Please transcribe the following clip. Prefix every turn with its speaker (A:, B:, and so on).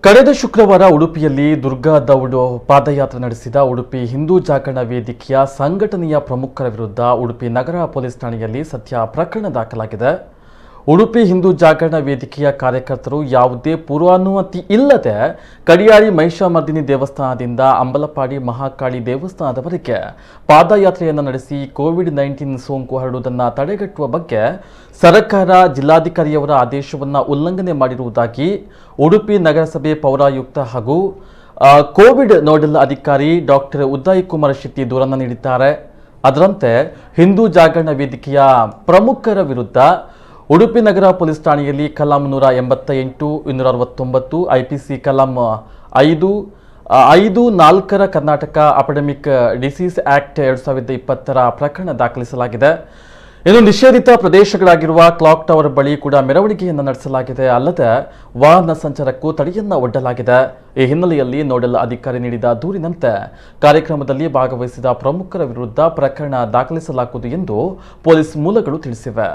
A: ಕಳೆದ ಶುಕ್ರವಾರ ಉಡುಪಿಯಲ್ಲಿ ದುರ್ಗಾ ದೌಡು ಪಾದಯಾತ್ರೆ ನಡೆಸಿದ ಉಡುಪಿ ಹಿಂದೂ ಜಾಗರಣ ವೇದಿಕೆಯ ಸಂಘಟನೆಯ ಪ್ರಮುಖರ ವಿರುದ್ಧ ಉಡುಪಿ ನಗರ ಪೊಲೀಸ್ ಠಾಣೆಯಲ್ಲಿ ಸದ್ಯ ಪ್ರಕರಣ ದಾಖಲಾಗಿದೆ. ಉಡುಪಿ ಹಿಂದೂ ಜಾಗರಣ ವೇದಿಕೆಯ ಕಾರ್ಯಕರ್ತರು ಯಾವುದೇ ಪೂರ್ವಾನುಮತಿ ಇಲ್ಲದೆ ಕಡಿಯಾಳಿ ಮಹಿಷಾಮರ್ದಿನಿ ದೇವಸ್ಥಾನದಿಂದ ಅಂಬಲಪಾಡಿ ಮಹಾಕಾಳಿ ದೇವಸ್ಥಾನದವರೆಗೆ ಪಾದಯಾತ್ರೆಯನ್ನು ನಡೆಸಿ ಕೋವಿಡ್-19 ಸೋಂಕು ಹರಡುವುದನ್ನು ತಡೆಗಟ್ಟುವ ಬಗ್ಗೆ ಸರ್ಕಾರ ಜಿಲ್ಲಾಧಿಕಾರಿಯವರ ಆದೇಶವನ್ನು ಉಲ್ಲಂಘನೆ ಮಾಡಿರುವುದಾಗಿ ಉಡುಪಿ ನಗರಸಭೆ ಪೌರಾಯುಕ್ತ ಹಾಗೂ ಕೋವಿಡ್ ನೋಡಲ್ ಅಧಿಕಾರಿ ಡಾಕ್ಟರ್ ಉದಯ್ ಕುಮಾರ್ ಶೆಟ್ಟಿ ದೂರನ್ನು ನೀಡಿದ್ದಾರೆ. ಅದರಂತೆ ಹಿಂದೂ ಜಾಗರಣ ವೇದಿಕೆಯ ಪ್ರಮುಖರ ವಿರುದ್ಧ ಉಡುಪಿ ನಗರ ಪೊಲೀಸ್ ಠಾಣೆಯಲ್ಲಿ ಕಲಂ 188, 269, ಐಪಿಸಿ ಕಲಂ 554 ಕರ್ನಾಟಕ ಅಪಾಡೆಮಿಕ್ ಡಿಸೀಸ್ ಆಕ್ಟ್ 2020 ಪ್ರಕರಣ ದಾಖಲಿಸಲಾಗಿದೆ. ಇನ್ನು ನಿಷೇಧಿತ ಪ್ರದೇಶಗಳಾಗಿರುವ ಕ್ಲಾಕ್ ಟವರ್ ಬಳಿ ಕೂಡ ಮೆರವಣಿಗೆಯನ್ನು ನಡೆಸಲಾಗಿದೆ. ಅಲ್ಲದೆ ವಾಹನ ಸಂಚಾರಕ್ಕೂ ತಡೆಯನ್ನ ಒಡ್ಡಲಾಗಿದೆ. ಈ ಹಿನ್ನೆಲೆಯಲ್ಲಿ ನೋಡಲ್ ಅಧಿಕಾರಿ ನೀಡಿದ ದೂರಿನಂತೆ ಕಾರ್ಯಕ್ರಮದಲ್ಲಿ ಭಾಗವಹಿಸಿದ ಪ್ರಮುಖರ ವಿರುದ್ಧ ಪ್ರಕರಣ ದಾಖಲಿಸಲಾಗುವುದು ಎಂದು ಪೊಲೀಸ್ ಮೂಲಗಳು ತಿಳಿಸಿವೆ.